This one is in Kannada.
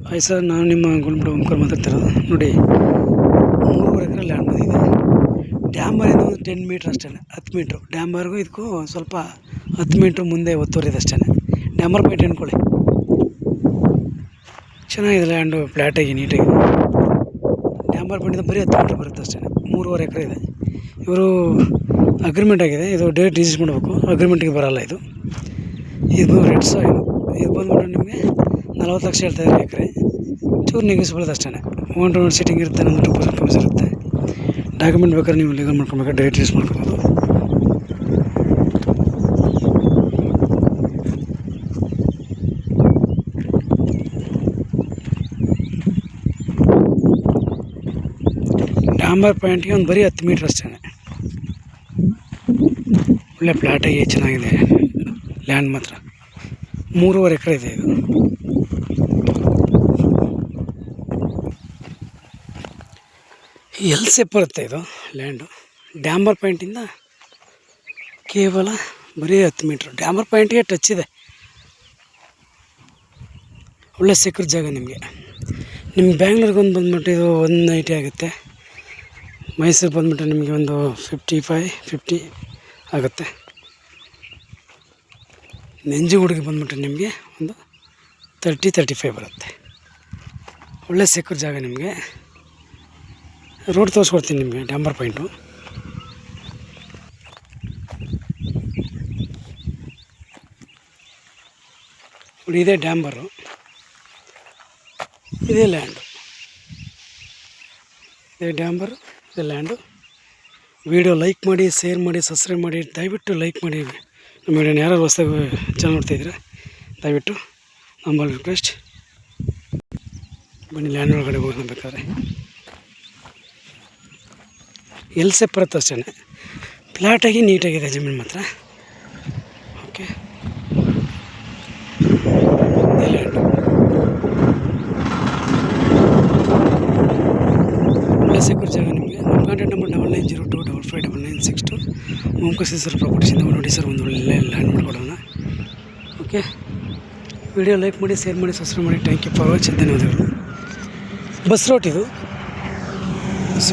ಹಾಯ್ ಸರ್, ನಾನು ನಿಮ್ಮ ಗುಲ್ಬರ್ಗ ಓಂಕಾರ ಮಾತಾಡ್ತಿರೋದು. ನೋಡಿ, 3.5 ಎಕರೆ ಲ್ಯಾಂಡ್ ಬಂದಿದೆ. ಡ್ಯಾಮರಿಂದ ಒಂದು 10 ಮೀಟ್ರ್ ಅಷ್ಟೇ, 10 ಮೀಟ್ರು. ಡ್ಯಾಮರ್ಗೂ ಇದಕ್ಕೂ ಸ್ವಲ್ಪ 10 ಮೀಟ್ರ್ ಮುಂದೆ ಒತ್ತುವರಿದೆ ಅಷ್ಟೇ. ಡ್ಯಾಮರ್ ಪೈಂಟ್ ಅಂದ್ಕೊಳ್ಳಿ. ಚೆನ್ನಾಗಿದೆ ಲ್ಯಾಂಡು, ಫ್ಲ್ಯಾಟಾಗಿ ನೀಟಾಗಿ. ಡ್ಯಾಮರ್ ಪೈಂಟಿಂದ ಬರೀ 10 ಮೀಟ್ರ್ ಬರುತ್ತೆ ಅಷ್ಟೇ. 3.5 ಎಕರೆ ಇದೆ. ಇವರು ಅಗ್ರಿಮೆಂಟ್ ಆಗಿದೆ, ಇದು ಡೇಟ್ ರಿಜಿಸ್ಟರ್ ಮಾಡಬೇಕು. ಅಗ್ರಿಮೆಂಟಿಗೆ ಬರೋಲ್ಲ ಇದು. ಇದು ರೆಡ್ ಸಾಯಿಲ್. ಇದು ಬಂದ್ಬಿಟ್ಟು ನಿಮಗೆ 40 ಲಕ್ಷ ಹೇಳ್ತಾಯಿದ್ದಾರೆ ಎಕರೆ. ಚೂರು ನೆಗೆಸಿಬಲ್ ಅಷ್ಟೇ. 1 ಸೀಟಿಂಗ್ ಇರುತ್ತೆ, ನಮ್ಗೆ 2% ಕಮಿಷನ್ ಇರುತ್ತೆ. ಡಾಕ್ಯುಮೆಂಟ್ ಬೇಕಾದ್ರೆ ನೀವು ಲೀಗಲ್ ಮಾಡ್ಕೊಬೇಕಾದ್ರೆ ಡೈರೆಕ್ಟ್ ಯೂಸ್ ಮಾಡ್ಕೋಬೋದು. ಡ್ಯಾಮರ್ ಪಾಯಿಂಟ್ಗೆ ಒಂದು ಬರೀ 10 ಮೀಟ್ರ್ ಅಷ್ಟೇ. ಒಳ್ಳೆ ಫ್ಲ್ಯಾಟಾಗಿ ಚೆನ್ನಾಗಿದೆ ಲ್ಯಾಂಡ್ ಮಾತ್ರ. 3.5 ಎಕರೆ ಇದೆ ಇದು. ಎಲ್ ಸೇಪ್ ಬರುತ್ತೆ ಇದು ಲ್ಯಾಂಡು. ಡ್ಯಾಮರ್ ಪಾಯಿಂಟಿಂದ ಕೇವಲ ಬರೀ 10 ಮೀಟ್ರ್. ಡ್ಯಾಮರ್ ಪಾಯಿಂಟ್ಗೆ ಟಚ್ ಇದೆ. ಒಳ್ಳೆ ಸೆಕ್ಯೂರ್ ಜಾಗ ನಿಮಗೆ. ನಿಮ್ಗೆ ಬ್ಯಾಂಗ್ಳೂರ್ಗೆ ಒಂದು ಬಂದ್ಬಿಟ್ಟು ಇದು 190 ಆಗುತ್ತೆ. ಮೈಸೂರು ಬಂದ್ಬಿಟ್ಟು ನಿಮಗೆ ಒಂದು 55-50 ಆಗುತ್ತೆ. ನಂಜನಗೂಡಿಗೆ ಬಂದ್ಬಿಟ್ಟು ನಿಮಗೆ ಒಂದು 30-35 ಬರುತ್ತೆ. ಒಳ್ಳೆ ಸೆಕ್ಯೂರ್ ಜಾಗ ನಿಮಗೆ. ರೋಡ್ ತೋರಿಸ್ಕೊಡ್ತೀನಿ ನಿಮಗೆ. ಡ್ಯಾಮರ್ ಪಾಯಿಂಟು ನೋಡಿ, ಇದೇ ಡ್ಯಾಮರು, ಇದೇ ಲ್ಯಾಂಡು. ಇದೇ ಡ್ಯಾಮರು, ಇದೇ ಲ್ಯಾಂಡು. ವಿಡಿಯೋ ಲೈಕ್ ಮಾಡಿ, ಶೇರ್ ಮಾಡಿ, ಸಬ್ಸ್ಕ್ರೈಬ್ ಮಾಡಿ. ದಯವಿಟ್ಟು ಲೈಕ್ ಮಾಡಿ. ನಮ್ಮ ವಿಡಿಯೋನ ಯಾರು ಹೊಸದಾಗಿ ಚಾನಲ್ ನೋಡ್ತಾಯಿದ್ರೆ ದಯವಿಟ್ಟು ನಂಬರ್ ರಿಕ್ವೆಸ್ಟ್. ಬನ್ನಿ ಲ್ಯಾಂಡ್ ಒಳಗಡೆ ಹೋಗೋಣ. ಬೇಕಾದ್ರೆ ಎಲ್ ಸೇಪ್ ಬರುತ್ತೆ ಅಷ್ಟೇ. ಫ್ಲ್ಯಾಟಾಗಿ ನೀಟಾಗಿದೆ ಜಮೀನು ಮಾತ್ರ. ಓಕೆ, ಲ್ಯಾಂಡು ಒಳ್ಳೆ ಸೆಕ್ಯೂರ್ ಜಾಗ ನಿಮಗೆ. ನಮ್ಮ ಕಾಂಟ್ಯಾಕ್ಟ್ ನಂಬರ್ 9902559962. ಓಂಕಾರ ಸರ್ ಪ್ರಾಪರ್ಟೀಸಿಂದ ನೋಡಿ ಸರ್, ಒಂದು ಒಳ್ಳೆ ಲ್ಯಾಂಡ್ ಮಾಡಿಕೊಡೋಣ. ಓಕೆ, ವಿಡಿಯೋ ಲೈಕ್ ಮಾಡಿ, ಶೇರ್ ಮಾಡಿ, ಸಬ್ಸ್ಕ್ರೈಬ್ ಮಾಡಿ. Thank you for watching. ಧನ್ಯವಾದಗಳು. ಬಸ್ ರೋಡ್ ಇದು, ಬಸ್